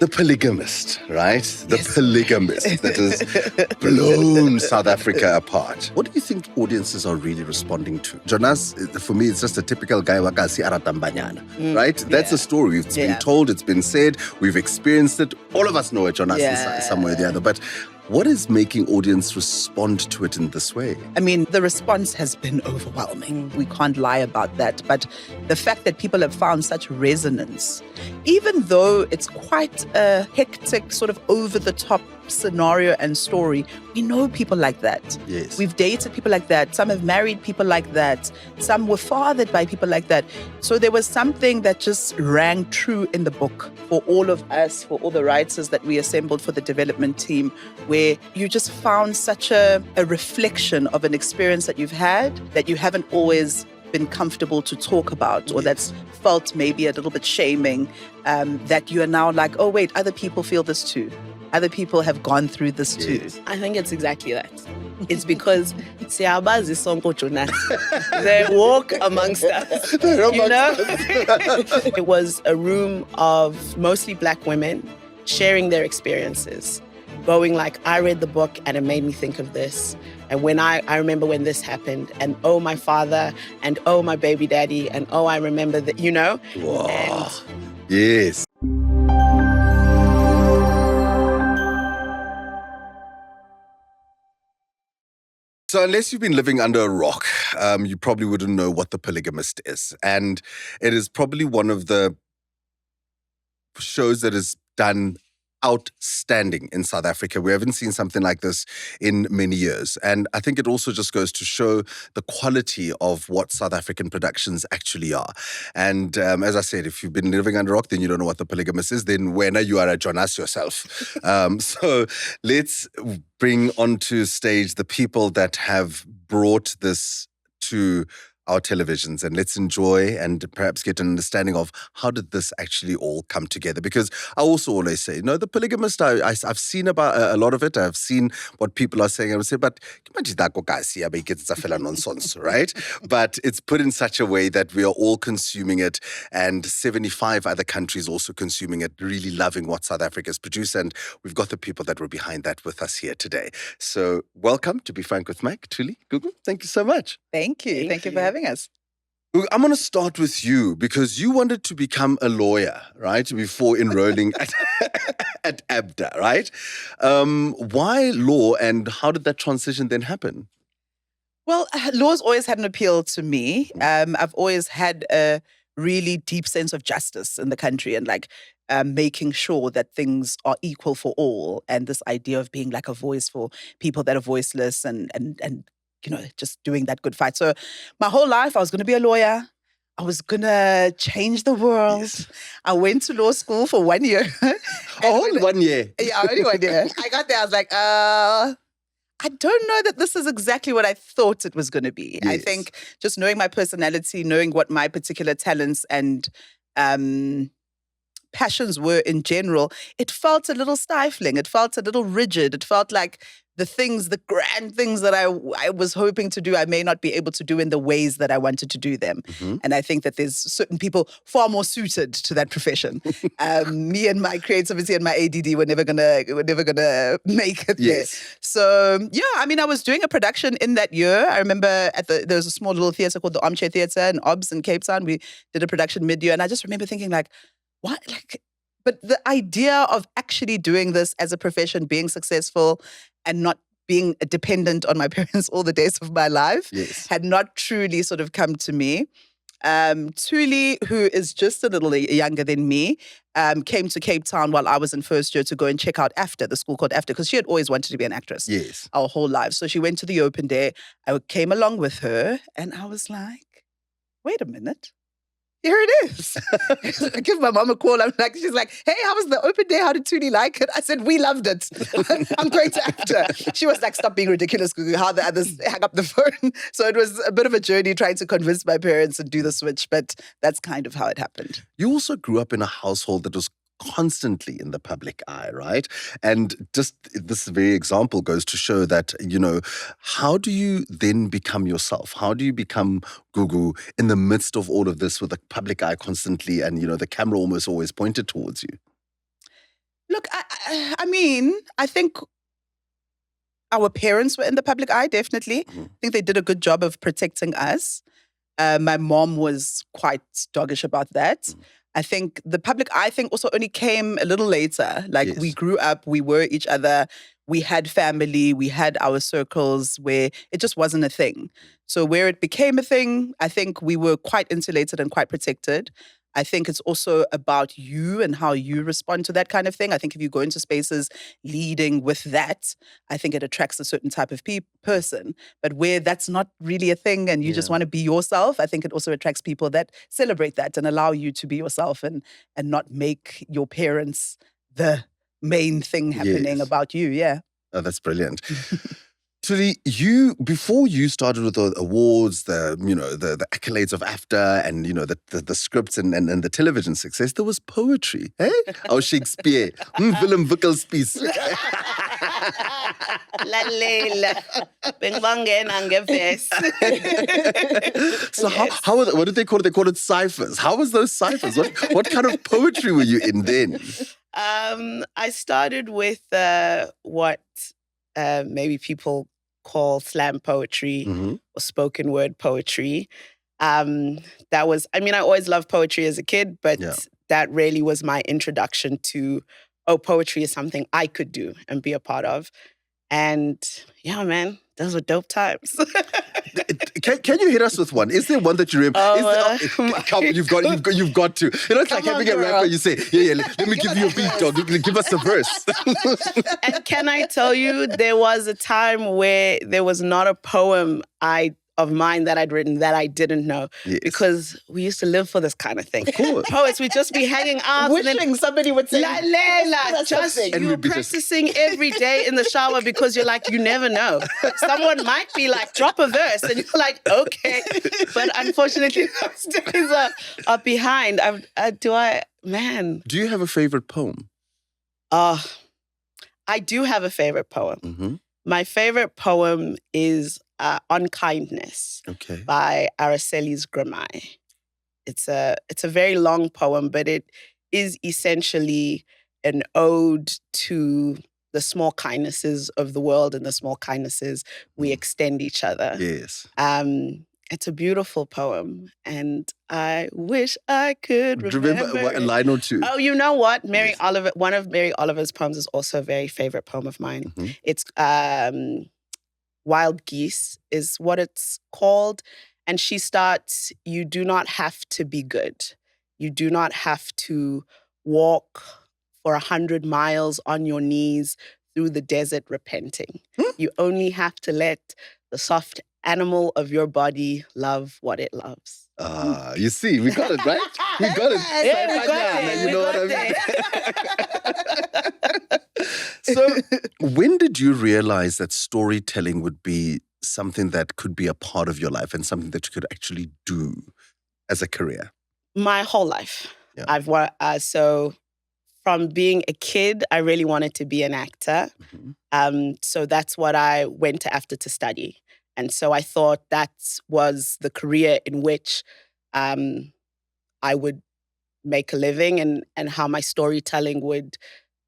The Polygamist, right? The Yes. Polygamist that has blown South Africa apart. What do you think audiences are really responding to? Jonas, for me, it's just a typical guy wakasi aratambanyana, right? That's a story. It's been told, it's been said, we've experienced it. All of us know it, Jonas, in some way or the other. But what is making audience respond to it in this way? I mean, the response has been overwhelming. We can't lie about that. But the fact that people have found such resonance, even though it's quite a hectic, sort of over-the-top scenario and story, we know people like that. Yes. We've dated people like that. Some have married people like that. Some were fathered by people like that. So there was something that just rang true in the book for all of us, for all the writers that we assembled for the development team, where you just found such a reflection of an experience that you've had that you haven't always been comfortable to talk about, or that's felt maybe a little bit shaming, that you are now like, oh wait, other people feel this too. Other people have gone through this too. I think it's exactly that. It's because Siaba's is Sonko Jonas. They walk amongst us. You know? It was a room of mostly Black women sharing their experiences, going like, I read the book and it made me think of this. And when I remember when this happened, and oh, my father, and oh, my baby daddy, and oh, I remember that, you know? Wow. And yes. So unless you've been living under a rock, you probably wouldn't know what the Polygamist is. And it is probably one of the shows that is done outstanding in South Africa. We haven't seen something like this in many years. And I think it also just goes to show the quality of what South African productions actually are. And as I said, if you've been living under a rock, then you don't know what the Polygamist is, then when you are a Jonas yourself. So let's bring onto stage the people that have brought this to our televisions, and let's enjoy and perhaps get an understanding of how did this actually all come together. Because I also always say, the Polygamist, I've seen about a lot of it. I've seen what people are saying. I would say, but nonsense, right? But it's put in such a way that we are all consuming it, and 75 other countries also consuming it, really loving what South Africa has produced. And we've got the people that were behind that with us here today. So welcome to Be Frank with MacG, Thuli, Gugu. Thank you so much. Thank you. Thank you for having us. I'm going to start with you because you wanted to become a lawyer, right, before enrolling at ABDA, right? Why law, and how did that transition then happen? Well, law's always had an appeal to me. I've always had a really deep sense of justice in the country, and making sure that things are equal for all, and this idea of being like a voice for people that are voiceless, and just doing that good fight. So my whole life, I was going to be a lawyer. I was going to change the world. Yes. I went to law school for 1 year. Only 1 year? Yeah, only 1 year. I got there, I was like, I don't know that this is exactly what I thought it was going to be. Yes. I think just knowing my personality, knowing what my particular talents and passions were in general, it felt a little stifling. It felt a little rigid. It felt like the grand things that I was hoping to do, I may not be able to do in the ways that I wanted to do them. Mm-hmm. And I think that there's certain people far more suited to that profession. Me and my creativity and my ADD were never gonna make it there. So I was doing a production in that year. I remember there was a small little theatre called the Armchair Theatre in OBS in Cape Town. We did a production mid-year, and I just remember thinking what? But the idea of actually doing this as a profession, being successful and not being dependent on my parents all the days of my life had not truly sort of come to me. Thuli, who is just a little younger than me, came to Cape Town while I was in first year to go and check out AFTA, the school called AFTA, because she had always wanted to be an actress our whole life. So she went to the open day. I came along with her, and I was like, wait a minute. Here it is. I give my mom a call. She's like, hey, how was the open day? How did Thuli like it? I said, we loved it. I'm going to AFTA. She was like, stop being ridiculous, Gugu. How the others hang up the phone. So it was a bit of a journey trying to convince my parents and do the switch, but that's kind of how it happened. You also grew up in a household that was constantly in the public eye, right? And just this very example goes to show that, how do you then become yourself? How do you become Gugu in the midst of all of this with the public eye constantly and, the camera almost always pointed towards you? Look, I mean, I think our parents were in the public eye, definitely. I think they did a good job of protecting us. My mom was quite doggish about that. I think the public eye thing also only came a little later. Like we grew up, we were each other, we had family, we had our circles where it just wasn't a thing. So where it became a thing, I think we were quite insulated and quite protected. I think it's also about you and how you respond to that kind of thing. I think if you go into spaces leading with that, I think it attracts a certain type of person. But where that's not really a thing and you just want to be yourself, I think it also attracts people that celebrate that and allow you to be yourself and not make your parents the main thing happening about you. Yeah. Oh, that's brilliant. Thuli, before you started with the awards, the accolades of AFTA and the scripts and the television success, there was poetry, eh? Oh, Shakespeare, Willem Wickel's piece. Lalela, bengibangena ngevesi. So how what did they call it? They called it ciphers. How was those ciphers? What kind of poetry were you in then? I started with what maybe people call slam poetry or spoken word poetry. That was, I mean, I always loved poetry as a kid, but that really was my introduction to, poetry is something I could do and be a part of. And yeah, man, those were dope times. Can you hit us with one? Is there one that you remember? You've got to. It's like having a rapper. You say, let me give you a beat, dog. Give us a verse. And can I tell you, there was a time where there was not a poem of mine that I'd written that I didn't know. Yes. Because we used to live for this kind of thing. Of course. Poets, we'd just be hanging out. Wishing somebody would say, you're practicing every day in the shower because you're like, you never know. Someone might be like, drop a verse. And you're like, okay. But unfortunately, those days are behind. Do you have a favorite poem? I do have a favorite poem. Mm-hmm. My favorite poem is On Kindness by Aracelis Gramai. It's a very long poem, but it is essentially an ode to the small kindnesses of the world and the small kindnesses we extend each other. Yes. It's a beautiful poem, and I wish I could remember a line or two. Oh, you know what? Mary Oliver. One of Mary Oliver's poems is also a very favorite poem of mine. Mm-hmm. It's Wild Geese is what it's called. And she starts, you do not have to be good. You do not have to walk for 100 miles on your knees through the desert repenting. You only have to let the soft animal of your body love what it loves. You see, we got it, right? We got it. Yeah, we got it. You know what I mean? So, when did you realize that storytelling would be something that could be a part of your life and something that you could actually do as a career? My whole life. Yeah. So from being a kid, I really wanted to be an actor. Mm-hmm. So that's what I went to AFTA to study. And so I thought that was the career in which I would make a living and how my storytelling would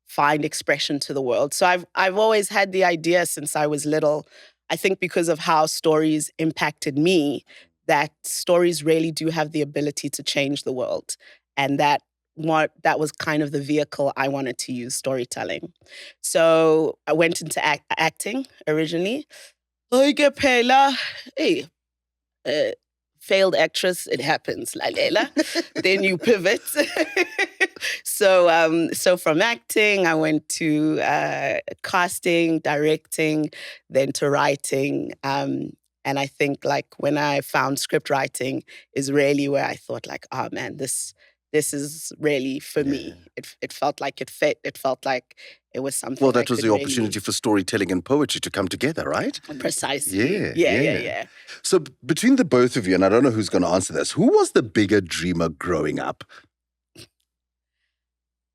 find expression to the world. So I've always had the idea since I was little, I think because of how stories impacted me, that stories really do have the ability to change the world. And that was kind of the vehicle I wanted to use, storytelling. So I went into acting originally. Failed actress, it happens, Lalela. Then you pivot. So from acting, I went to casting, directing, then to writing. And I think like when I found script writing is really where I thought like, oh man, this is really for me. It felt like it fit. It felt like it was something. Well, that was the opportunity for storytelling and poetry to come together, right? Precisely. Yeah. So between the both of you, and I don't know who's going to answer this, who was the bigger dreamer growing up?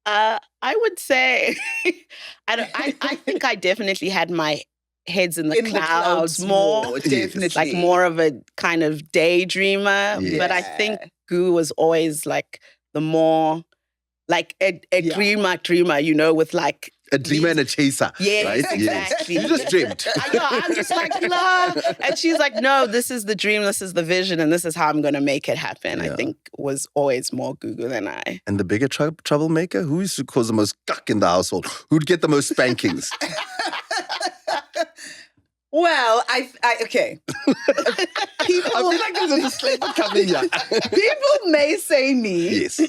I would say, I think I definitely had my heads in the clouds more. Definitely. Like more of a kind of daydreamer. Yeah. But I think Gugu was always like the more like a dreamer, you know, with like a dreamer and a chaser. Yes, right? exactly. Yes. You just dreamt. I'm just like, la. And she's like, no, this is the dream, this is the vision, and this is how I'm going to make it happen. I think was always more Gugu than I. And the bigger troublemaker? Who used to cause the most cuck in the household? Who'd get the most spankings? Well, okay. People, I feel like there's a disclaimer coming here. people may say me. Yes.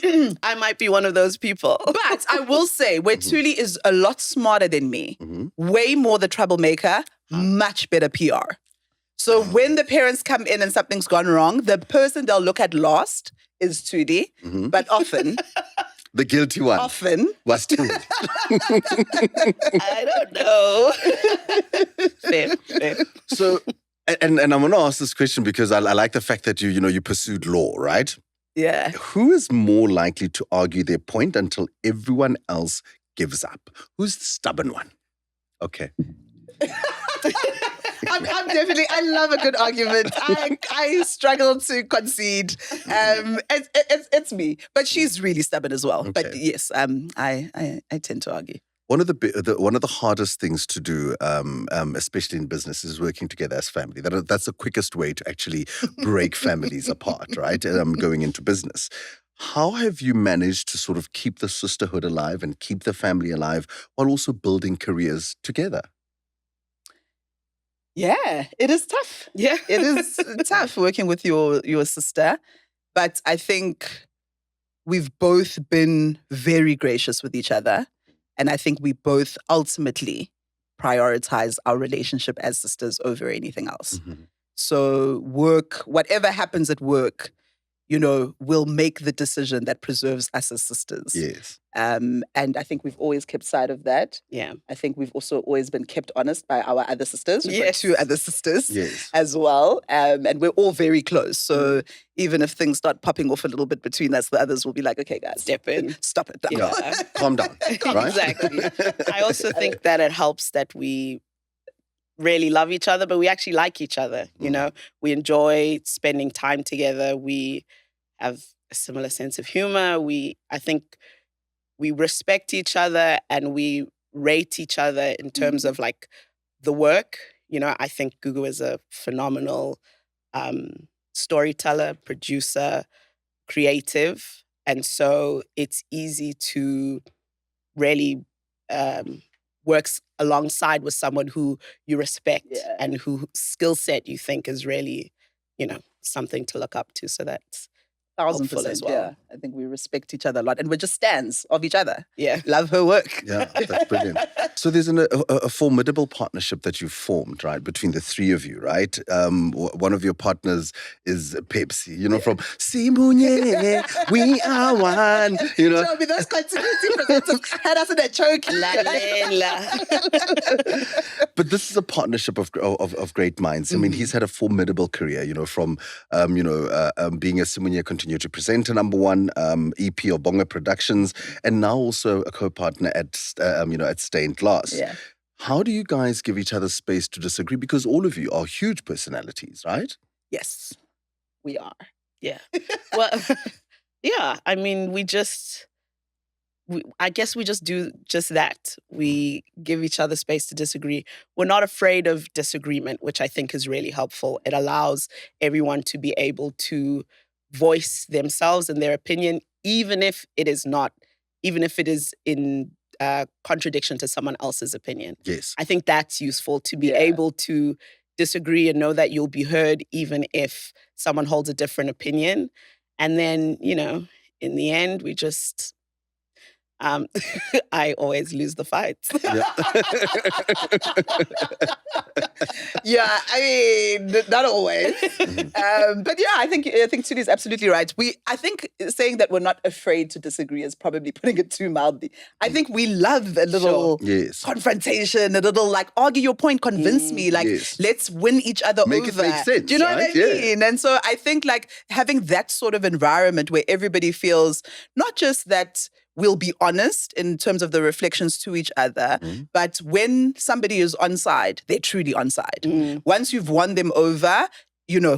I might be one of those people. But I will say, where Thuli is a lot smarter than me, way more the troublemaker, much better PR. So when the parents come in and something's gone wrong, the person they'll look at last is Thuli, but often... The guilty one. Often. Was Thuli. I don't know. Fair. So, and I'm going to ask this question because I like the fact that you pursued law, right? Yeah. Who is more likely to argue their point until everyone else gives up? Who's the stubborn one? Okay. I'm definitely, I love a good argument. I struggle to concede. It's me. But she's really stubborn as well. Okay. But yes, I tend to argue. One of the hardest things to do, especially in business, is working together as family. That's the quickest way to actually break families apart, right? Going into business. How have you managed to sort of keep the sisterhood alive and keep the family alive while also building careers together? Yeah, it is tough. Yeah. It is tough working with your sister. But I think we've both been very gracious with each other. And I think we both ultimately prioritize our relationship as sisters over anything else. Mm-hmm. So whatever happens at work, we'll make the decision that preserves us as sisters. Yes. And I think we've always kept sight of that. Yeah. I think we've also always been kept honest by our other sisters. We've got Yes. 2 other sisters Yes. as well. And we're all very close. So even if things start popping off a little bit between us, the others will be like, okay, guys, Step in. Stop it. Yeah. Calm down. Right? Exactly. I also think that it helps that we really love each other, but we actually like each other. You know, we enjoy spending time together. We have a similar sense of humor. I think we respect each other and we rate each other in terms of like the work. I think Gugu is a phenomenal storyteller, producer, creative. And so it's easy to really works alongside with someone who you respect and whose skill set you think is really, something to look up to. So that's 1,000% as well. Yeah. I think we respect each other a lot and we're just stands of each other. Yeah. Love her work. Yeah, that's brilliant. So there's a formidable partnership that you've formed, right, between the 3 of you, right? One of your partners is Pepsi, from Simunye, we are one, Show me those continuity presenters had us in a choke. But this is a partnership of great minds. I mean, he's had a formidable career, from being a Simunye Continue to Presenter #1 EP of Bonga Productions, and now also a co-partner at Stained Glass. Yeah. How do you guys give each other space to disagree? Because all of you are huge personalities, right? Yes, we are. Yeah. Well, yeah. I mean, I guess we just do just that. We give each other space to disagree. We're not afraid of disagreement, which I think is really helpful. It allows everyone to be able to voice themselves and their opinion, even if it is in contradiction to someone else's opinion. Yes. I think that's useful to be able to disagree and know that you'll be heard even if someone holds a different opinion. And then, in the end, we just... I always lose the fights. Yeah, I mean, not always. But yeah, I think Thuli is absolutely right. I think saying that we're not afraid to disagree is probably putting it too mildly. I think we love a little confrontation, a little argue your point, convince me, let's win each other Make over. It make sense, do you know right? what I mean? And so I think having that sort of environment where everybody feels not just that we'll be honest in terms of the reflections to each other, but when somebody is on side, they're truly on side. Once you've won them over,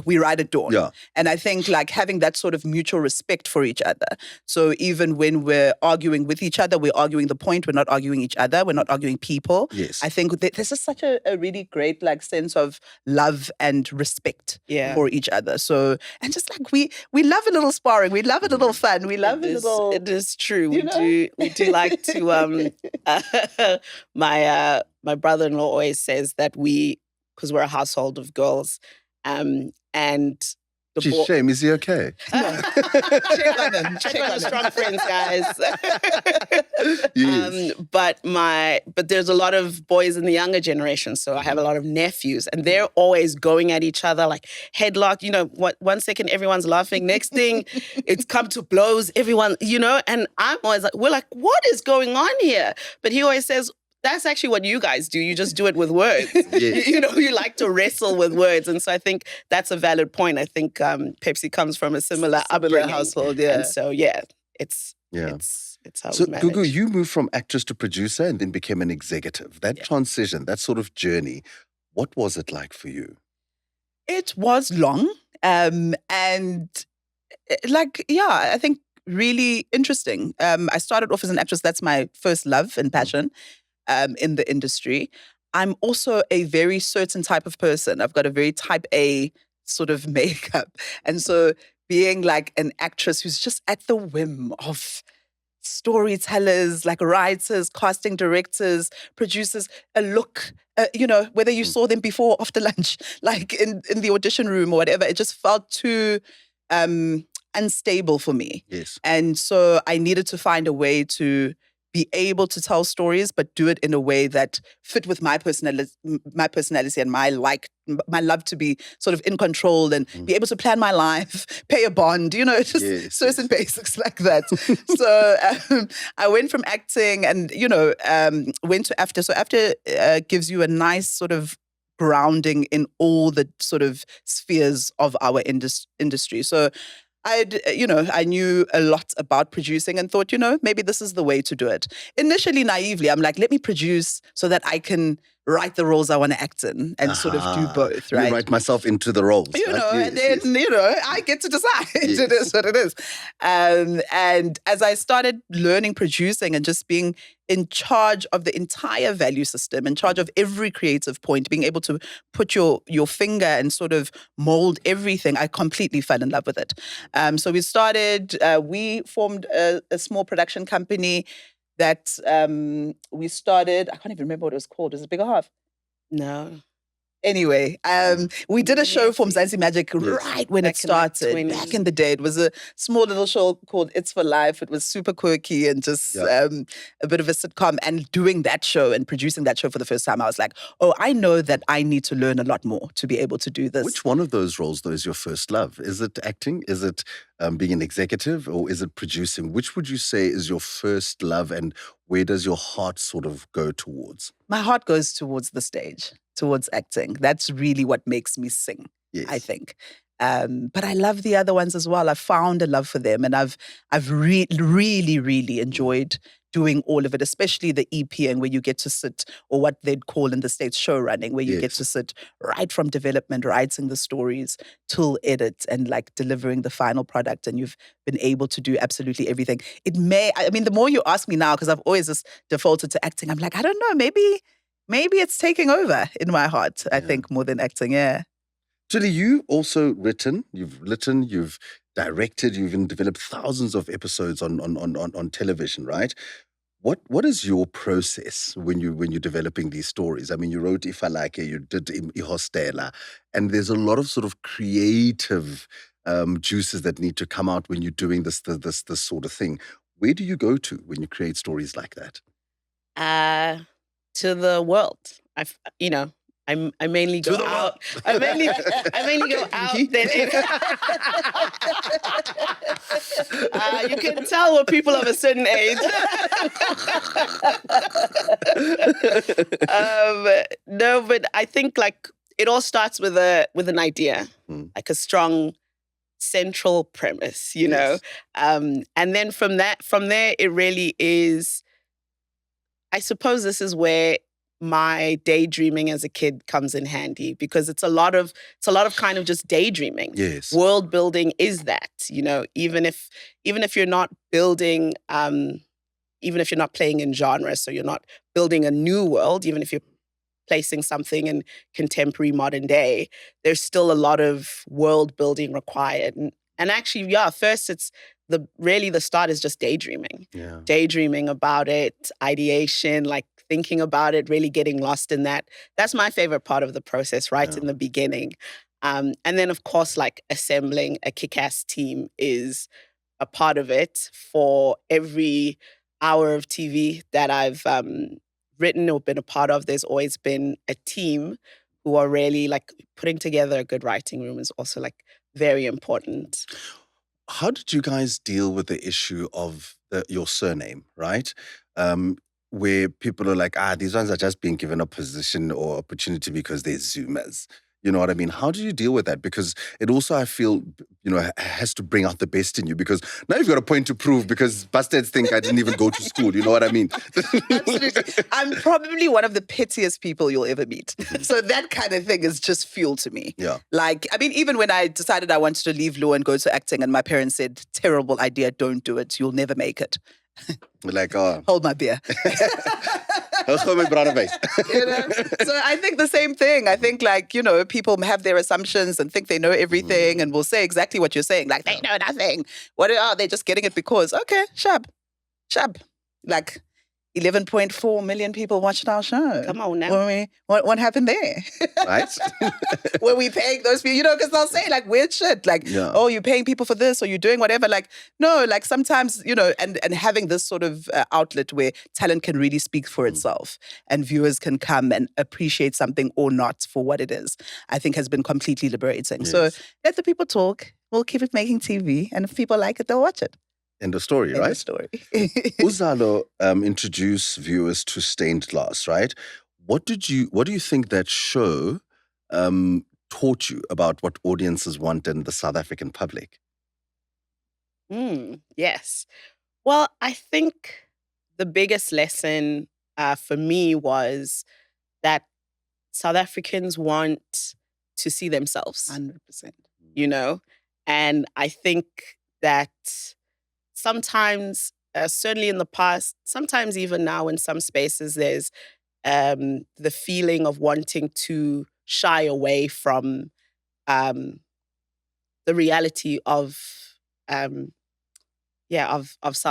we ride at dawn. Yeah. And I think like having that sort of mutual respect for each other. So even when we're arguing with each other, we're arguing the point. We're not arguing each other. We're not arguing people. Yes. I think that this is such a really great like sense of love and respect for each other. So, and just like we love a little sparring. We love a little fun. We love a little. It is true. We do like to. My brother-in-law always says that because we're a household of girls, and Geez, shame. Is he okay? Check on them. check on strong friends, guys. Yes. But there's a lot of boys in the younger generation, so I have a lot of nephews, and they're always going at each other like headlock. What? 1 second everyone's laughing, next thing it's come to blows. Everyone, and I'm always like, we're like, what is going on here? But he always says, that's actually what you guys do. You just do it with words. Yes. You like to wrestle with words. And so I think that's a valid point. I think Pepsi comes from a similar upbringing. household, yeah. And so, it's how So, we manage. Gugu, you moved from actress to producer and then became an executive. That transition, that sort of journey, what was it like for you? It was long. And I think really interesting. I started off as an actress. That's my first love and passion. In the industry. I'm also a very certain type of person. I've got a very type A sort of makeup. And so being like an actress who's just at the whim of storytellers, like writers, casting directors, producers, a look, whether you saw them before or after lunch, like in the audition room or whatever, it just felt too unstable for me. Yes. And so I needed to find a way to be able to tell stories, but do it in a way that fit with my personality and my love to be sort of in control and be able to plan my life, pay a bond, just certain basics like that. So I went from acting and, went to AFTER. So AFTER gives you a nice sort of grounding in all the sort of spheres of our industry. So I knew a lot about producing and thought, maybe this is the way to do it. Initially, naively, I'm like, let me produce so that I can write the roles I want to act in and sort of do both, right? You write myself into the roles. And then, I get to decide. Yes. It is what it is. And as I started learning producing and just being in charge of the entire value system, in charge of every creative point, being able to put your finger and sort of mold everything, I completely fell in love with it. So we formed a small production company that we started. I can't even remember what it was called. Was it Bigger Half? No. Anyway, we did a show from Zanzi Magic right when it started. Back in the day, it was a small little show called It's for Life. It was super quirky and just a bit of a sitcom. And doing that show and producing that show for the first time, I was like, oh, I know that I need to learn a lot more to be able to do this. Which one of those roles, though, is your first love? Is it acting? Is it being an executive? Or is it producing? Which would you say is your first love, and where does your heart sort of go towards? My heart goes towards the stage, towards acting. That's really what makes me sing, I think. But I love the other ones as well. I've found a love for them, and I've really, really enjoyed doing all of it, especially the EPing, where you get to sit, or what they'd call in the States show running, where you get to sit right from development, writing the stories, till edit, and like delivering the final product. And you've been able to do absolutely everything. The more you ask me now, because I've always just defaulted to acting, I'm like, I don't know, maybe it's taking over in my heart, I think, more than acting, Thuli, you've directed, you've even developed thousands of episodes on television, right? What is your process when you're developing these stories? I mean, you wrote Ifalake, you did Ihostela, and there's a lot of sort of creative juices that need to come out when you're doing this sort of thing. Where do you go to when you create stories like that? To the world. I mainly go out. I mainly go out. You can tell we're people of a certain age. No, but I think like it all starts with an idea, like a strong central premise, you know. And then from there, it really is. I suppose this is where my daydreaming as a kid comes in handy, because it's a lot of kind of just daydreaming. Yes. World building is that, even if you're not building, even if you're not playing in genre, so you're not building a new world, even if you're placing something in contemporary modern day, there's still a lot of world building required. And actually, first it's the start is just daydreaming. Yeah. Daydreaming about it, ideation, like thinking about it, really getting lost in that. That's my favorite part of the process, right in the beginning. And then, of course, like assembling a kick-ass team is a part of it. For every hour of TV that I've written or been a part of, there's always been a team who are really like putting together a good writing room is also like very important. How did you guys deal with the issue of your surname, right? Where people are like, these ones are just being given a position or opportunity because they're Zoomers. You know what I mean? How do you deal with that? Because it also, I feel, has to bring out the best in you, because now you've got a point to prove, because bastards think I didn't even go to school. You know what I mean? Absolutely. I'm probably one of the pettiest people you'll ever meet. So that kind of thing is just fuel to me. Yeah. Like, I mean, even when I decided I wanted to leave law and go to acting, and my parents said, terrible idea, don't do it. You'll never make it. Like, hold my beer. So I think the same thing. I think people have their assumptions and think they know everything and will say exactly what you're saying. Like, they know nothing. What are they just getting it because? Okay, shab. Like 11.4 million people watched our show. Come on now. What happened there? Right? Were we paying those people? Because they'll say like weird shit. Like, oh, you're paying people for this or you're doing whatever. Like, no, like sometimes, and having this sort of outlet where talent can really speak for itself and viewers can come and appreciate something or not for what it is, I think has been completely liberating. Yes. So let the people talk. We'll keep it making TV. And if people like it, they'll watch it. End of story, right? End of story. Uzalo introduced viewers to Stained Glass, right? What do you think that show taught you about what audiences want in the South African public? Yes. Well, I think the biggest lesson for me was that South Africans want to see themselves. 100%. And I think that sometimes, certainly in the past, sometimes even now in some spaces, there's the feeling of wanting to shy away from the reality of South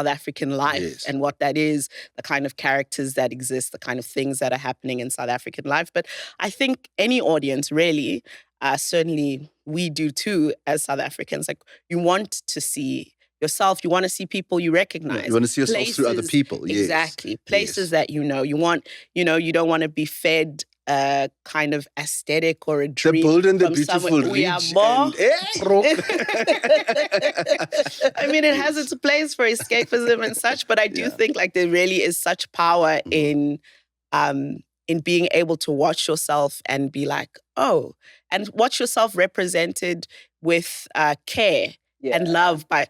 African life. Yes. And what that is, the kind of characters that exist, the kind of things that are happening in South African life. But I think any audience really, certainly we do too as South Africans, like you want to see yourself, you want to see people you recognize. You want to see yourself through other people. Yes. Exactly. Places that you want, you don't want to be fed a kind of aesthetic or a dream. The bold and the from beautiful someone. reach. I mean, it has its place for escapism and such, but I do think like there really is such power in being able to watch yourself and be like, oh, and watch yourself represented with care and love by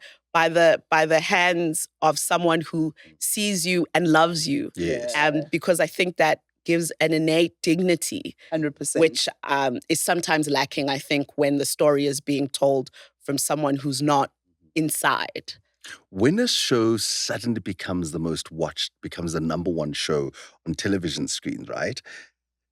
the hands of someone who sees you and loves you. Yes. Because I think that gives an innate dignity, 100%, which is sometimes lacking, I think, when the story is being told from someone who's not inside. When a show suddenly becomes the most watched, becomes the number one show on television screens, right?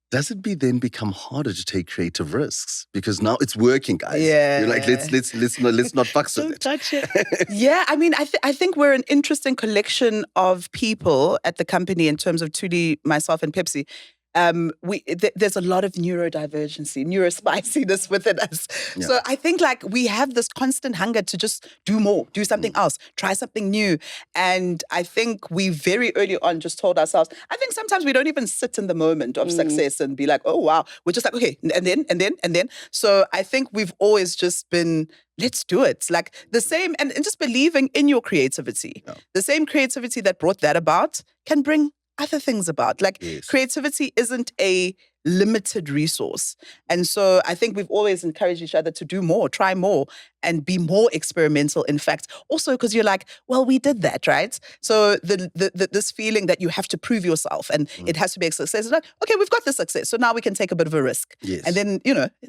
Does it then become harder to take creative risks? Because now it's working, guys. Yeah. You're like, let's not fucks with it. Don't touch it. Yeah, I mean, I think we're an interesting collection of people at the company in terms of Thuli, myself, and Pepsi. There's a lot of neurodivergency, neurospiciness within us. Yeah. So I think like we have this constant hunger to just do more, do something else, try something new. And I think we very early on just told ourselves, I think sometimes we don't even sit in the moment of success and be like, oh, wow. We're just like, okay, and then. So I think we've always just been, let's do it. Like the same, and just believing in your creativity. Yeah. The same creativity that brought that about can bring other things about. Like Yes. creativity isn't a limited resource. And so I think we've always encouraged each other to do more, try more, and be more experimental, in fact. Also, because you're like, well, we did that, right? So this feeling that you have to prove yourself and it has to be a success. It's like, okay, we've got the success. So now we can take a bit of a risk. Yes. And then,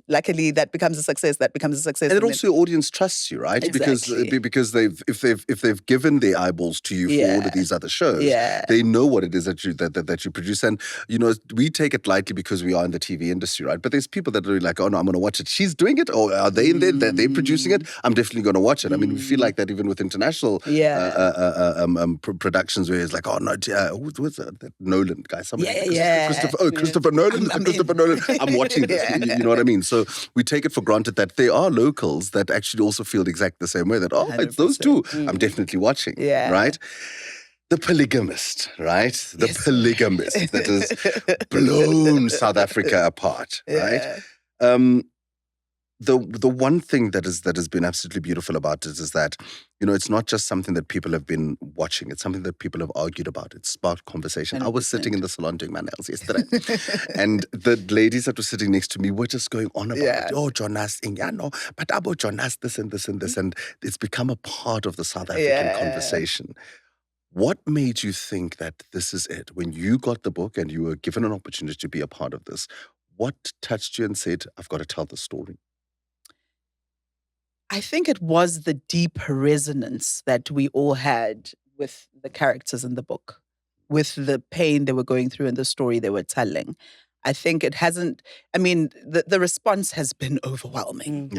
luckily that becomes a success, that becomes a success. And also your audience trusts you, right? Exactly. Because if they've given their eyeballs to you for all of these other shows, they know what it is that you produce. And we take it lightly because we are in the TV industry, right? But there's people that are like, oh no, I'm going to watch it. She's doing it, or are they in there? They're producing it. I'm definitely going to watch it. I mean, we feel like that even with international productions, where it's like, oh no, who's that Nolan guy? Christopher Nolan. Christopher Nolan. I'm watching this. You know what I mean? So we take it for granted that there are locals that actually also feel exactly the same way. That it's those two. I'm definitely watching. Yeah. Right. The Polygamist, right? The Polygamist that has blown South Africa apart, right? The one thing that has been absolutely beautiful about it is that, it's not just something that people have been watching. It's something that people have argued about. It's sparked conversation. 100%. I was sitting in the salon doing my nails yesterday, and the ladies that were sitting next to me were just going on about it. Oh, Jonas, but about Jonas, this and this and this. And it's become a part of the South African conversation. What made you think that this is it? When you got the book and you were given an opportunity to be a part of this, what touched you and said, I've got to tell the story? I think it was the deep resonance that we all had with the characters in the book, with the pain they were going through and the story they were telling. I think it hasn't, the response has been overwhelming.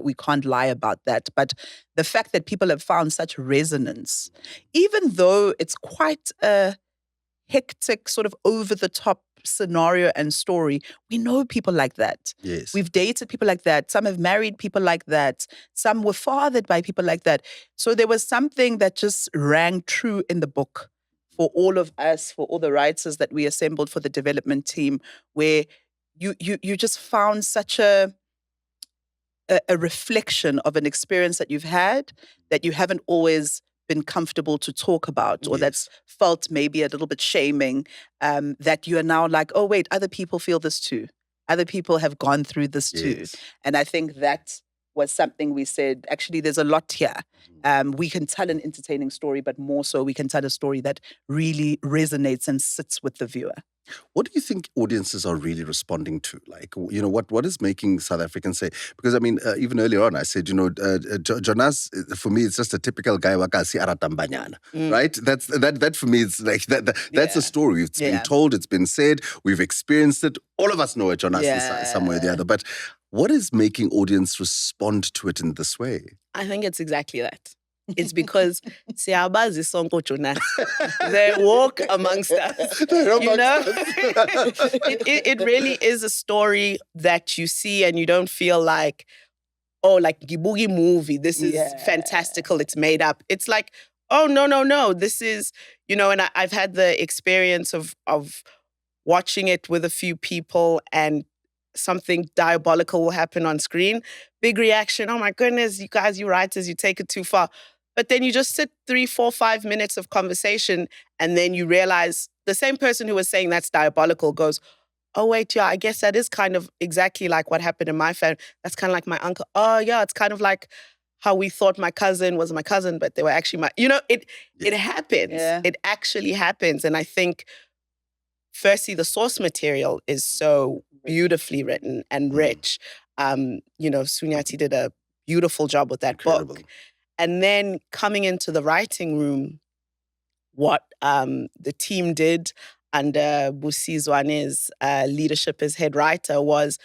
We can't lie about that. But the fact that people have found such resonance, even though it's quite a hectic, sort of over-the-top scenario and story, we know people like that. Yes. We've dated people like that. Some have married people like that. Some were fathered by people like that. So there was something that just rang true in the book for all of us, for all the writers that we assembled for the development team, where you just found such a reflection of an experience that you've had that you haven't always been comfortable to talk about, or that's felt maybe a little bit shaming, that you are now like, oh wait, other people feel this too. Other people have gone through this too. And I think that was something we said, actually, there's a lot here. We can tell an entertaining story, but more so we can tell a story that really resonates and sits with the viewer. What do you think audiences are really responding to? Like, what is making South Africans say? Because, even earlier on, I said, Jonas, for me, it's just a typical guy, wakasi aratambanyana, right? That for me, it's like, that's a story. It's been told, it's been said, we've experienced it. All of us know it, Jonas, is somewhere or the other. But what is making audience respond to it in this way? I think it's exactly that. It's because Siaba's is Sonko Jonas. They walk amongst us. It really is a story that you see and you don't feel like, oh, like Gibugi movie. This is fantastical. It's made up. It's like, oh, no. This is, and I've had the experience of watching it with a few people and something diabolical will happen on screen. Big reaction. Oh my goodness, you guys, you writers, you take it too far. But then you just sit 3, 4, 5 minutes of conversation and then you realize the same person who was saying that's diabolical goes, oh wait, I guess that is kind of exactly like what happened in my family. That's kind of like my uncle. Oh yeah, it's kind of like how we thought my cousin was my cousin, but they were actually it happens. Yeah. It actually happens. And I think firstly, the source material is so beautifully written and rich. Sunyati did a beautiful job with that book. And then coming into the writing room, what the team did under Busi Zwane's leadership as head writer was,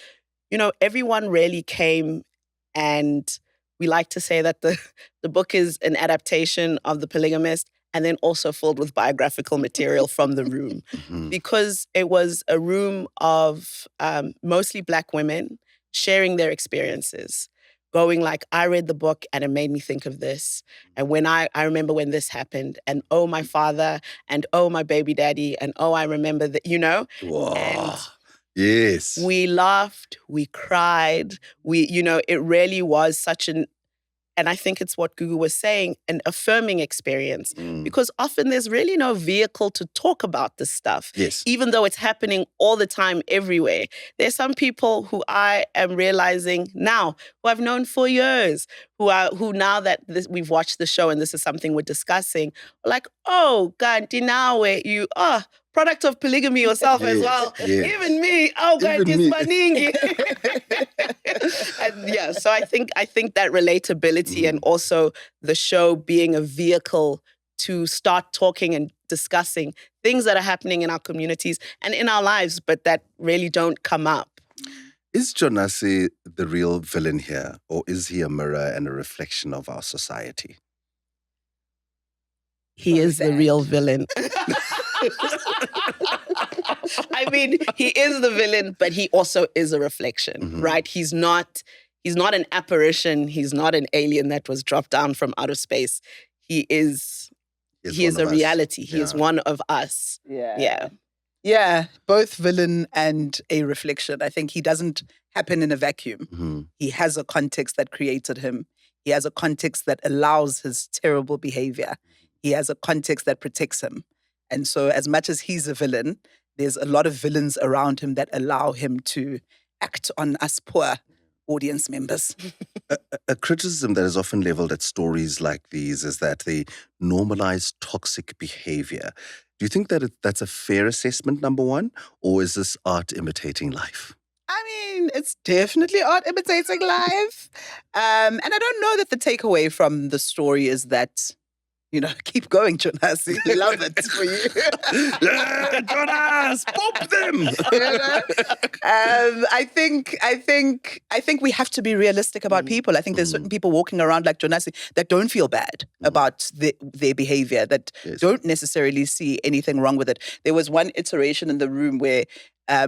everyone really came, and we like to say that the book is an adaptation of The Polygamist and then also filled with biographical material from the room. Because it was a room of mostly Black women sharing their experiences, going like, I read the book and it made me think of this. And when I remember when this happened, and oh, my father, and oh, my baby daddy, and oh, I remember that, Wow. And yes. We laughed, we cried, it really was such an And I think it's what Gugu was saying, an affirming experience. Mm. Because often there's really no vehicle to talk about this stuff. Yes. Even though it's happening all the time everywhere. There's some people who I am realizing now, who I've known for years, who now that we've watched the show and this is something we're discussing, are like, oh, Ganti, now you are product of polygamy yourself as well. Yes. Even me, oh, Ganti, Even me. Spaningi. And yeah, so I think that relatability and also the show being a vehicle to start talking and discussing things that are happening in our communities and in our lives, but that really don't come up. Is Jonasi the real villain here, or is he a mirror and a reflection of our society? He is the real villain. I mean, he is the villain, but he also is a reflection, right? He's not an apparition. He's not an alien that was dropped down from outer space. He is a reality. He is one of us. Yeah. Yeah, both villain and a reflection. I think he doesn't happen in a vacuum. He has a context that created him. He has a context that allows his terrible behavior. He has a context that protects him. And so as much as he's a villain, there's a lot of villains around him that allow him to act on us poor audience members. A criticism that is often leveled at stories like these is that they normalize toxic behavior. Do you think that that's a fair assessment, number one, or is this art imitating life? I mean, it's definitely art imitating life. And I don't know that the takeaway from the story is that, keep going, Jonasi. We love it for you. Yeah, Jonas, pop them. I think we have to be realistic about people. I think there's certain people walking around like Jonasi that don't feel bad about their behavior, that don't necessarily see anything wrong with it. There was one iteration in the room where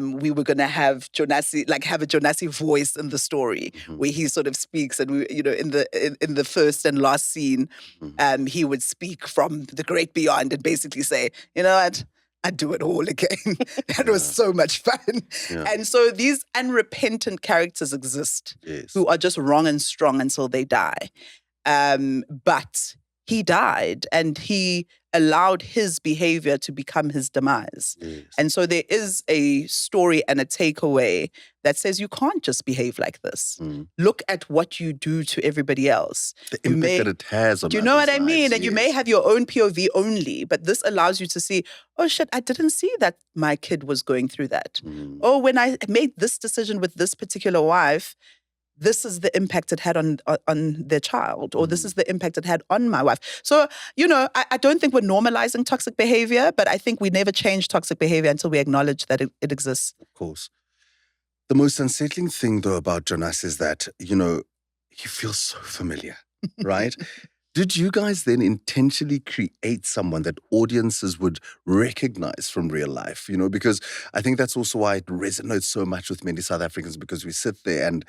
we were going to have Jonasi, have a Jonasi voice in the story where he sort of speaks, and in the first and last scene, he would speak from the great beyond and basically say, you know what, I'd do it all again. That was so much fun. Yeah. And so these unrepentant characters exist who are just wrong and strong until they die. But he died, and he allowed his behavior to become his demise. Yes. And so there is a story and a takeaway that says you can't just behave like this. Look at what you do to everybody else. The impact that it has on Do you know what lives, I mean? And you may have your own POV only, but this allows you to see, oh shit, I didn't see that my kid was going through that. Oh, when I made this decision with this particular wife, this is the impact it had on their child, or this is the impact it had on my wife. So, I don't think we're normalizing toxic behavior, but I think we never change toxic behavior until we acknowledge that it exists. Of course. The most unsettling thing, though, about Jonas is that, he feels so familiar, right? Did you guys then intentionally create someone that audiences would recognize from real life? Because I think that's also why it resonates so much with many South Africans, because we sit there and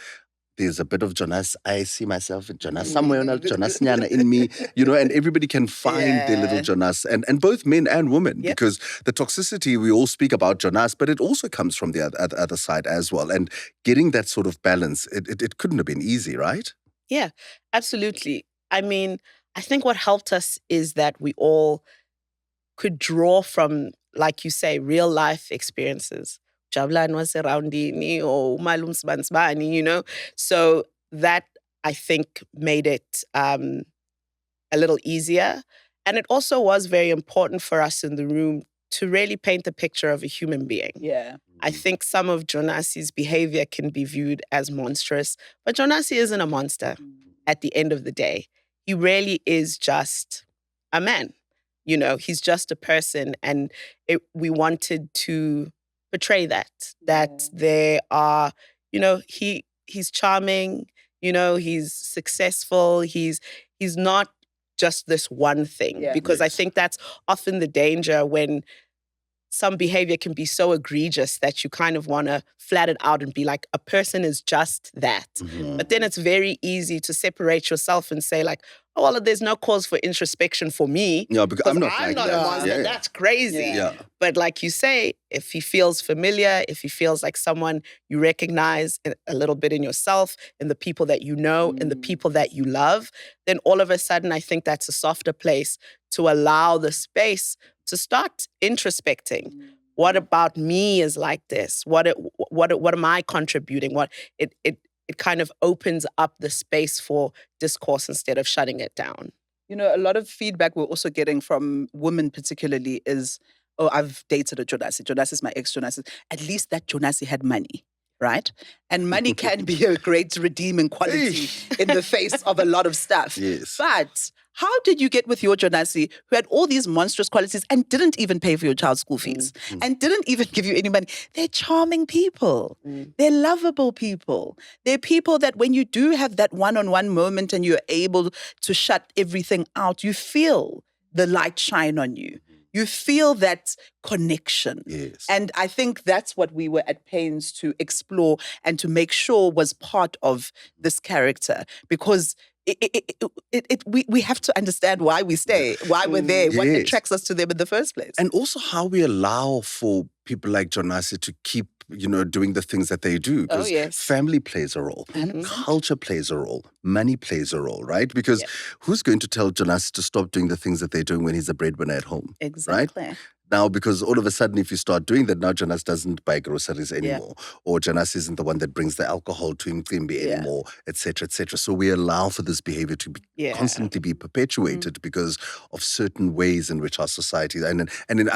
there's a bit of Jonas. I see myself in Jonas somewhere, Jonas Nyana in me, and everybody can find their little Jonas, and both men and women, because the toxicity, we all speak about Jonas, but it also comes from the other side as well. And getting that sort of balance, it couldn't have been easy, right? Yeah, absolutely. I mean, I think what helped us is that we all could draw from, like you say, real life experiences. Jablan was around or Malum Sbansbani, So that, I think, made it a little easier. And it also was very important for us in the room to really paint a picture of a human being. Yeah. I think some of Jonasi's behavior can be viewed as monstrous, but Jonasi isn't a monster at the end of the day. He really is just a man. He's just a person. And we wanted to portray that there are, he's charming, he's successful, he's not just this one thing. Because I think that's often the danger when some behavior can be so egregious that you kind of want to flat it out and be like, a person is just that. But then it's very easy to separate yourself and say like, well, there's no cause for introspection for me. Yeah, because I'm not like a that. monster. Yeah. That's crazy. Yeah. But like you say, if he feels familiar, if he feels like someone you recognize a little bit in yourself, in the people that you know, in the people that you love, then all of a sudden I think that's a softer place to allow the space to start introspecting. What about me is like this? What am I contributing? It kind of opens up the space for discourse instead of shutting it down. You know, a lot of feedback we're also getting from women particularly is, oh, I've dated a Jonasi. Jonasi is my ex-Jonasi. At least that Jonasi had money, right? And money can be a great redeeming quality in the face of a lot of stuff. Yes. But how did you get with your Jonasi who had all these monstrous qualities and didn't even pay for your child's school fees and didn't even give you any money? They're charming people. They're lovable people. They're people that when you do have that one-on-one moment and you're able to shut everything out, you feel the light shine on you. You feel that connection. Yes. And I think that's what we were at pains to explore and to make sure was part of this character, because we have to understand why we stay, why we're there, what Yes. attracts us to them in the first place. And also how we allow for people like Jonasi to keep, doing the things that they do. Oh, Because yes. family plays a role. 100%. Culture plays a role. Money plays a role, right? Because who's going to tell Jonasi to stop doing the things that they're doing when he's a breadwinner at home? Exactly. Now, because all of a sudden, if you start doing that, now Jonas doesn't buy groceries anymore. Or Jonas isn't the one that brings the alcohol to Mcimbi anymore, etc., etc. So we allow for this behavior to be constantly be perpetuated because of certain ways in which our society, and in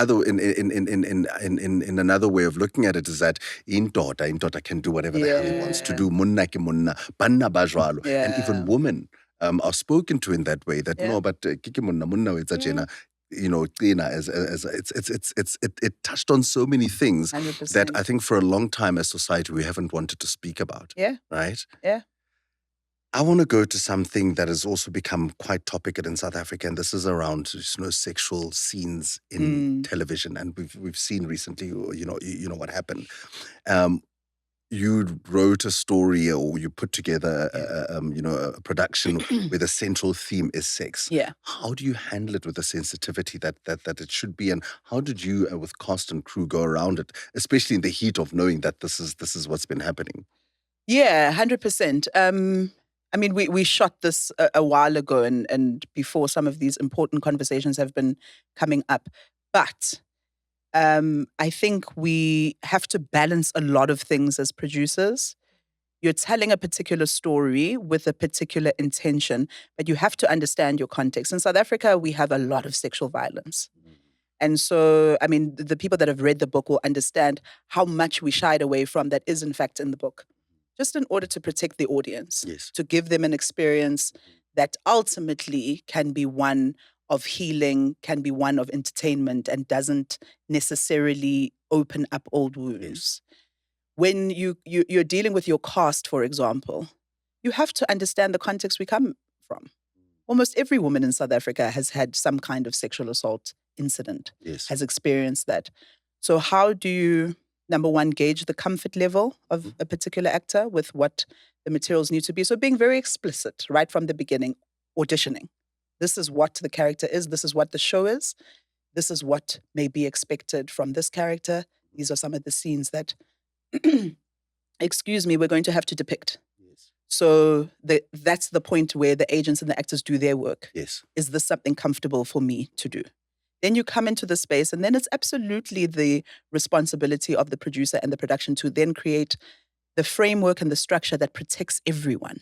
another way of looking at it is that indoda can do whatever the hell he wants to do. Munna ke munna, banna ba jwalo. And even women are spoken to in that way. That no, but kiki munna wetsa jena. It touched on so many things 100%. that I think for a long time as society we haven't wanted to speak about. Yeah. Right? Yeah. I want to go to something that has also become quite topical in South Africa, and this is around sexual scenes in television, and we've seen recently, what happened. You wrote a story, or you put together, a production where the central theme is sex. Yeah. How do you handle it with the sensitivity that it should be, and how did you, with cast and crew, go around it, especially in the heat of knowing that this is what's been happening? Yeah, 100%. I mean, we shot this a while ago, and before some of these important conversations have been coming up, but. I think we have to balance a lot of things as producers. You're telling a particular story with a particular intention, but you have to understand your context. In South Africa, we have a lot of sexual violence. And so, I mean, the people that have read the book will understand how much we shied away from that is in fact in the book, just in order to protect the audience, to give them an experience that ultimately can be one of healing, can be one of entertainment, and doesn't necessarily open up old wounds. When you're dealing with your cast, for example, you have to understand the context we come from. Almost every woman in South Africa has had some kind of sexual assault incident, has experienced that. So how do you, number one, gauge the comfort level of a particular actor with what the materials need to be? So being very explicit right from the beginning, auditioning. This is what the character is. This is what the show is. This is what may be expected from this character. These are some of the scenes that, we're going to have to depict. So that's the point where the agents and the actors do their work. Is this something comfortable for me to do? Then you come into the space, and then it's absolutely the responsibility of the producer and the production to then create the framework and the structure that protects everyone,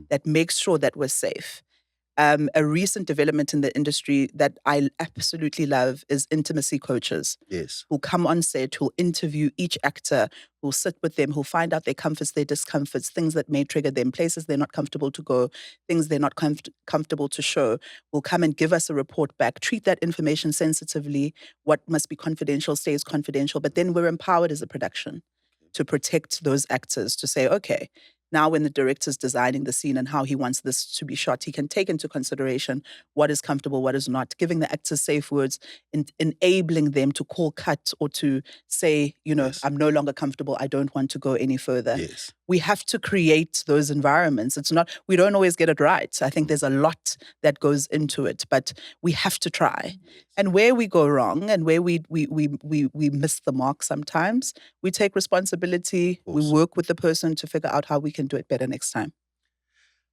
that makes sure that we're safe. A recent development in the industry that I absolutely love is intimacy coaches. Who come on set, who'll interview each actor, who'll sit with them, who'll find out their comforts, their discomforts, things that may trigger them, places they're not comfortable to go, things they're not comfortable to show, will come and give us a report back, treat that information sensitively. What must be confidential stays confidential, but then we're empowered as a production to protect those actors, to say, okay, now when the director's designing the scene and how he wants this to be shot, he can take into consideration what is comfortable, what is not, giving the actors safe words, enabling them to call cut or to say, Yes. I'm no longer comfortable, I don't want to go any further. Yes. We have to create those environments. We don't always get it right. I think there's a lot that goes into it, but we have to try. And where we go wrong and where we miss the mark sometimes, we take responsibility. We work with the person to figure out how we can do it better next time.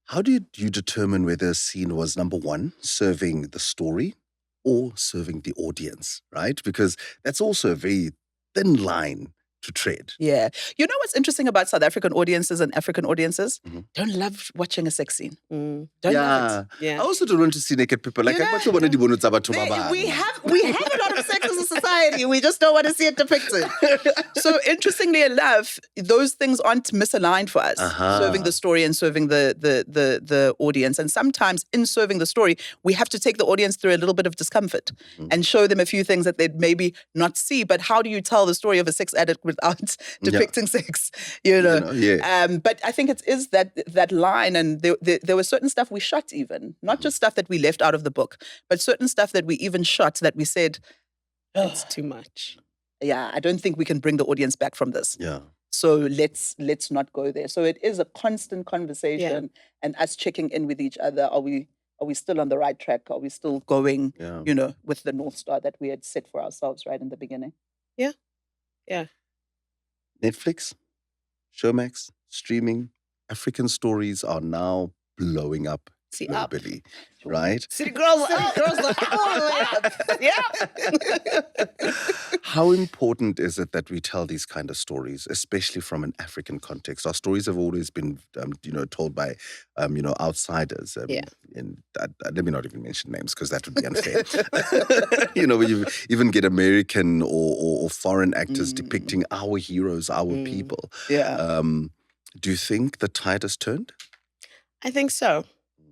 How did you determine whether a scene was, number one, serving the story or serving the audience, right? Because that's also a very thin line to tread. Yeah. You know what's interesting about South African audiences and African audiences? Mhm. Don't love watching a sex scene. Mm. Don't Yeah. love it. Yeah. I also don't want to see naked people. Like, You I know, much want to do batho ba bang. We have a lot of sex as a society. We just don't want to see it depicted. So interestingly enough, those things aren't misaligned for us. Uh-huh. Serving the story and serving the audience. And sometimes in serving the story, we have to take the audience through a little bit of discomfort and show them a few things that they'd maybe not see. But how do you tell the story of a sex addict without depicting sex? But I think it is that line, and there was certain stuff we shot even, not just stuff that we left out of the book, but certain stuff that we even shot that we said, It's too much. yeah, I don't think we can bring the audience back from this. Yeah. So let's not go there. So it is a constant conversation and us checking in with each other. Are we still on the right track? Are we still going, with the North Star that we had set for ourselves right in the beginning? Yeah. Yeah. Netflix, Showmax, streaming, African stories are now blowing up globally, right? City girls up. Yeah. How important is it that we tell these kind of stories, especially from an African context? Our stories have always been, told by, outsiders. Let me not even mention names because that would be unfair. You even get American or foreign actors depicting our heroes, our people. Yeah. Do you think the tide has turned? I think so.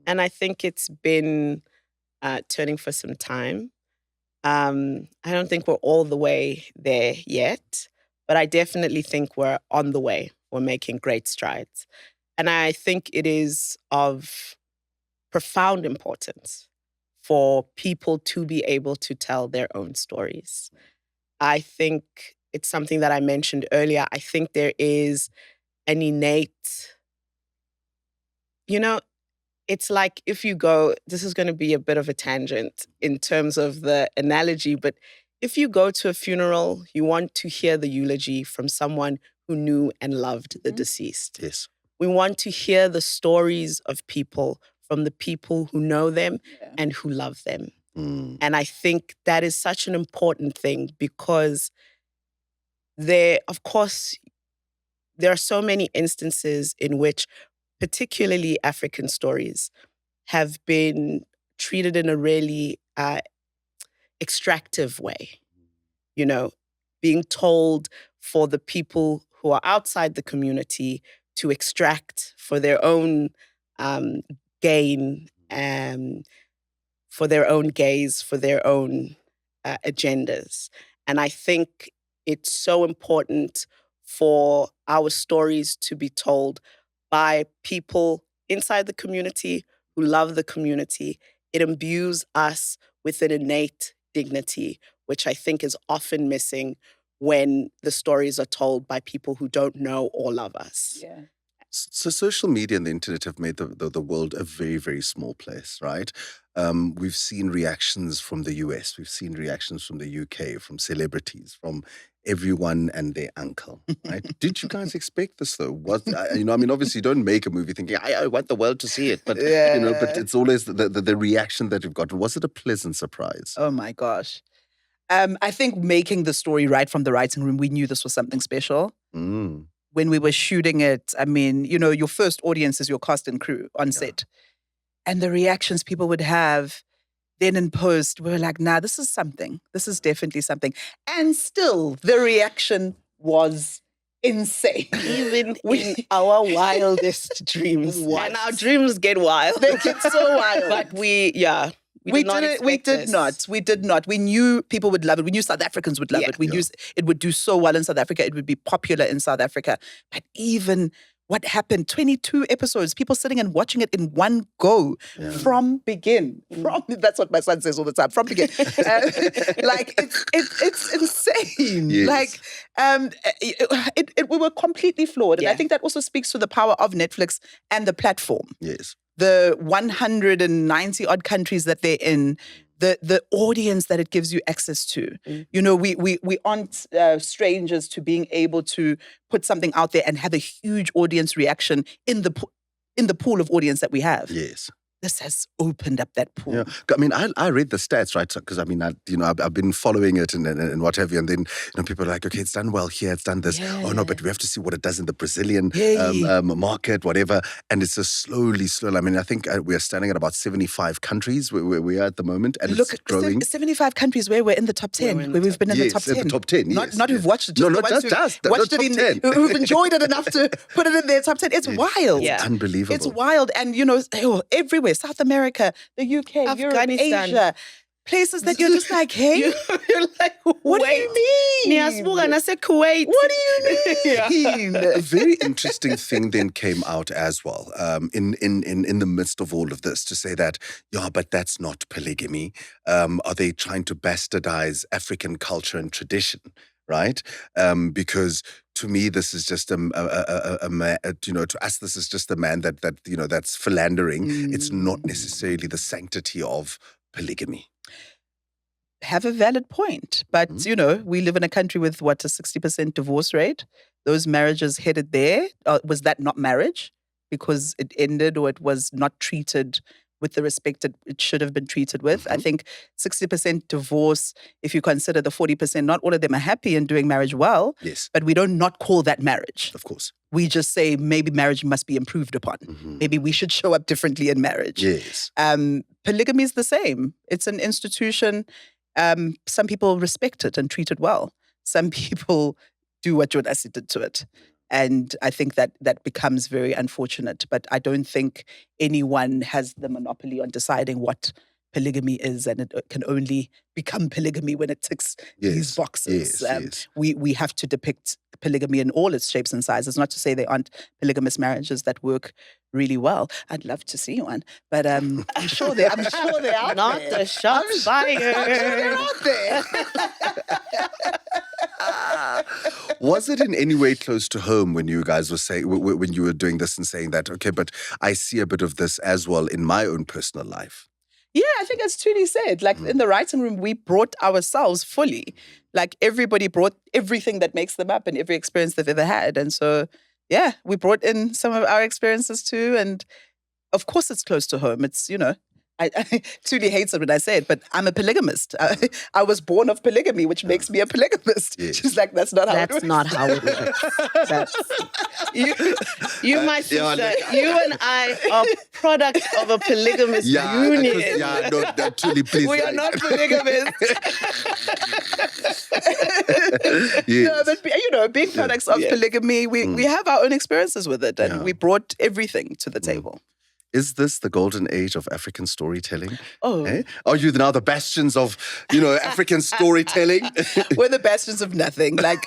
And I think it's been turning for some time. I don't think we're all the way there yet, but I definitely think we're on the way. We're making great strides. And I think it is of profound importance for people to be able to tell their own stories. I think it's something that I mentioned earlier. I think there is an innate, it's like if you go, this is going to be a bit of a tangent in terms of the analogy, but if you go to a funeral, you want to hear the eulogy from someone who knew and loved the deceased. Yes. We want to hear the stories of people from the people who know them and who love them. And I think that is such an important thing because of course, there are so many instances in which particularly African stories have been treated in a really extractive way, being told for the people who are outside the community to extract for their own gain, for their own gaze, for their own agendas. And I think it's so important for our stories to be told by people inside the community who love the community. It imbues us with an innate dignity, which I think is often missing when the stories are told by people who don't know or love us. Yeah. So social media and the internet have made the world a very, very small place, right? We've seen reactions from the US, we've seen reactions from the UK, from celebrities, from everyone and their uncle, right? Did you guys expect this though? Obviously you don't make a movie thinking, I want the world to see it, but but it's always the reaction that you've gotten. Was it a pleasant surprise? Oh my gosh. I think making the story right from the writing room, we knew this was something special. When we were shooting it, your first audience is your cast and crew on set. And the reactions people would have then in post, we were like, nah, this is something. This is definitely something. And still, the reaction was insane. Even in our wildest dreams. And our dreams get wild. They get so wild. But we did not. We knew people would love it. We knew South Africans would love it. We knew it would do so well in South Africa. It would be popular in South Africa. But even what happened, 22 episodes, people sitting and watching it in one go from begin. That's what my son says all the time, from begin. Like, it's insane. Yes. Like, we were completely flawed. And I think that also speaks to the power of Netflix and the platform. Yes. The 190 odd countries that they're in, the audience that it gives you access to. You know, we aren't strangers to being able to put something out there and have a huge audience reaction in the pool of audience that we have. Yes. This has opened up that pool. Yeah, I mean, I read the stats, right? Because I mean, I've been following it and what have you, and then people are like, okay, it's done well here, it's done this. Yeah. Oh no, but we have to see what it does in the Brazilian market, whatever. And it's just slowly. I mean, I think we are standing at about 75 countries where we are at the moment, and Look, it's growing. 75 countries where we're in the top 10, where we've been in the top 10. Yes, the top 10. Not who've watched it, just no, the not ones just who've watched it who've enjoyed it enough to put it in their top 10. It's wild. Yeah. Unbelievable. It's wild. And, everywhere, South America, the UK, Europe, Afghanistan. Asia, places that you're just like, hey, You're like, what do you mean? Niasbuga, I said Kuwait. What do you mean? A very interesting thing then came out as well in the midst of all of this to say that, but that's not polygamy. Are they trying to bastardize African culture and tradition? Right? Because to me, this is just a man, to us, this is just a man that's philandering. It's not necessarily the sanctity of polygamy. Have a valid point. But, we live in a country with, a 60% divorce rate? Those marriages headed there. Was that not marriage? Because it ended or it was not treated with the respect that it should have been treated with. I think 60% divorce, if you consider the 40%, not all of them are happy and doing marriage well. Yes. But we don't not call that marriage. Of course. We just say maybe marriage must be improved upon. Maybe we should show up differently in marriage. Yes. Polygamy is the same. It's an institution. Some people respect it and treat it well. Some people do what Jonasi did to it. And I think that becomes very unfortunate. But I don't think anyone has the monopoly on deciding what polygamy is, and it can only become polygamy when it ticks these boxes. We have to depict polygamy in all its shapes and sizes. Not to say there aren't polygamous marriages that work really well. I'd love to see one, but I'm sure they're out Not there. the shots fired. They're out there. Was it in any way close to home when you guys were saying, when you were doing this and saying that, okay, but I see a bit of this as well in my own personal life? Yeah, I think as Thuli said, like in the writing room, we brought ourselves fully. Like everybody brought everything that makes them up and every experience they've ever had. And so, yeah, we brought in some of our experiences too. And of course it's close to home. It's, Thuli hates it when I say it, but I'm a polygamist. I was born of polygamy, which makes me a polygamist. Yes. She's like, that's not how it That's works. not how it works. You, my sister, you and I are products of a polygamous union. Thuli, please. We are not polygamists. Yes. No, but being products of polygamy, we have our own experiences with it, and we brought everything to the table. Is this the golden age of African storytelling? Oh. Eh? Are you now the bastions of, African storytelling? We're the bastions of nothing. Like,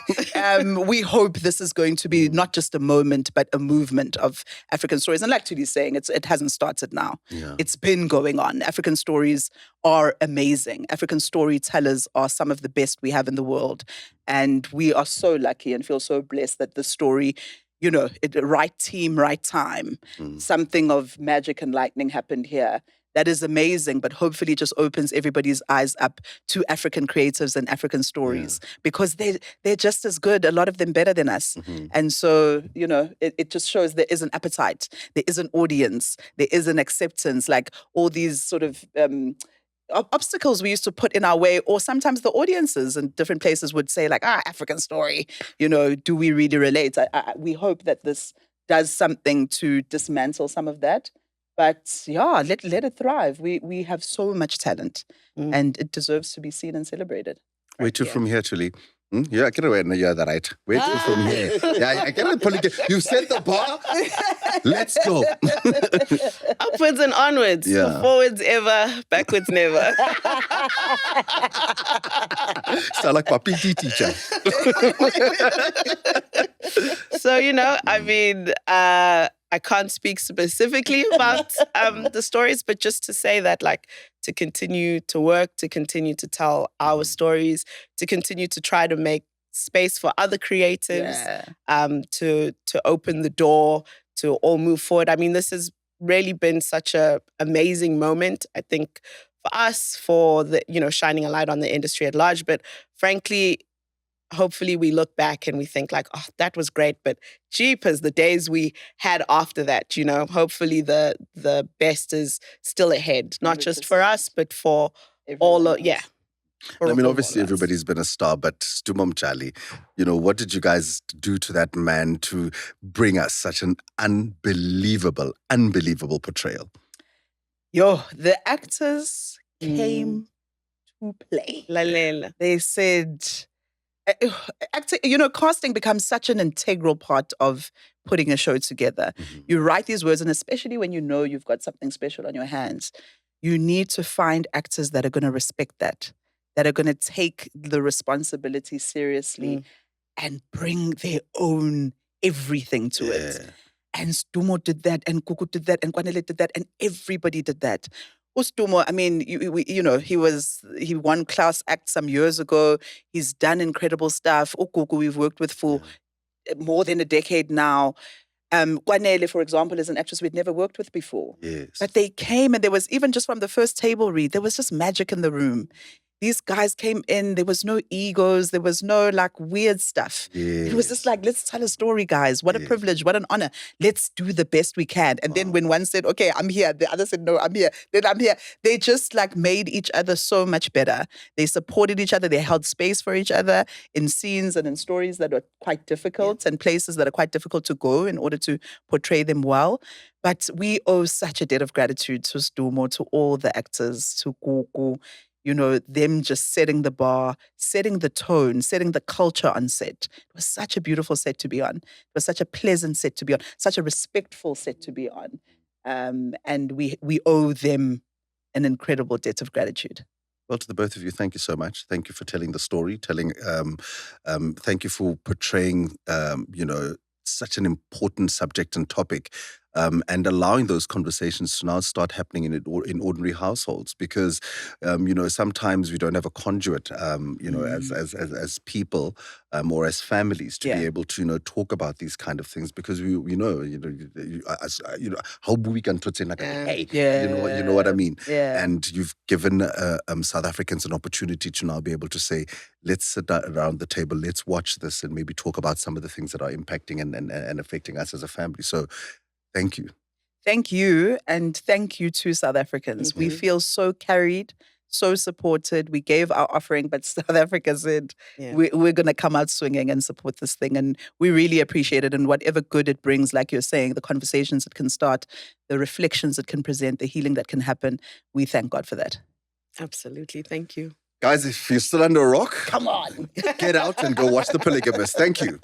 we hope this is going to be not just a moment, but a movement of African stories. And like Thuli's saying, it hasn't started now. Yeah. It's been going on. African stories are amazing. African storytellers are some of the best we have in the world. And we are so lucky and feel so blessed that the story, right team, right time. Something of magic and lightning happened here. That is amazing, but hopefully just opens everybody's eyes up to African creatives and African stories because they're just as good, a lot of them better than us. And so, it just shows there is an appetite, there is an audience, there is an acceptance, like all these sort of obstacles we used to put in our way, or sometimes the audiences in different places would say like, African story, do we really relate? We hope that this does something to dismantle some of that. But let it thrive. We have so much talent and it deserves to be seen and celebrated. Where to from here, Thuli? Yeah, I get away. No, you're right. Where to from here? Yeah, I get it. You set the bar. Let's go. Upwards and onwards. Yeah. Forwards ever, backwards never. Sound like my PT teacher. So, I mean, I can't speak specifically about the stories, but just to say that, like, to continue to work, to continue to tell our stories, to continue to try to make space for other creatives, to open the door, to all move forward. I mean, this has really been such a amazing moment, I think, for us, for the, shining a light on the industry at large. But frankly, hopefully we look back and we think like, oh, that was great, but jeepers, the days we had after that, hopefully the best is still ahead, not 100%. Just for us, but for everyone all, yeah. I mean, obviously everybody's been a star, but Zuma-Ncube, what did you guys do to that man to bring us such an unbelievable portrayal? The actors came to play. Lalela. They said, casting becomes such an integral part of putting a show together. Mm-hmm. You write these words, and especially when you've got something special on your hands, you need to find actors that are going to respect that are going to take the responsibility seriously and bring their own everything to it. And Stumo did that, and Gugu did that, and Kwanele did that, and everybody did that. Ustumo, I mean, he won Class Act some years ago. He's done incredible stuff. Gugu, we've worked with for more than a decade now. Kwanele, for example, is an actress we'd never worked with before. Yes. But they came, and there was, even just from the first table read, there was just magic in the room. These guys came in, there was no egos, there was no like weird stuff. Yes. It was just like, let's tell a story, guys. What a privilege, what an honor. Let's do the best we can. And then when one said, okay, I'm here, the other said, no, I'm here, then I'm here. They just like made each other so much better. They supported each other, they held space for each other in scenes and in stories that are quite difficult and places that are quite difficult to go in order to portray them well. But we owe such a debt of gratitude to Stumo, to all the actors, to Gugu, them just setting the bar, setting the tone, setting the culture on set. It was such a beautiful set to be on. It was such a pleasant set to be on, such a respectful set to be on. And we owe them an incredible debt of gratitude. Well, to the both of you, thank you so much. Thank you for telling the story, thank you for portraying, such an important subject and topic. And allowing those conversations to now start happening in ordinary households, because sometimes we don't have a conduit, as people or as families to be able to talk about these kind of things, because we know how we can say like, hey, you know what I mean. Yeah. And you've given South Africans an opportunity to now be able to say, let's sit around the table, let's watch this, and maybe talk about some of the things that are impacting and affecting us as a family. So. Thank you. Thank you. And thank you to South Africans. Mm-hmm. We feel so carried, so supported. We gave our offering, but South Africa said, we're going to come out swinging and support this thing. And we really appreciate it. And whatever good it brings, like you're saying, the conversations it can start, the reflections it can present, the healing that can happen, we thank God for that. Absolutely. Thank you. Guys, if you're still under a rock, come on, get out and go watch The Polygamist. Thank you.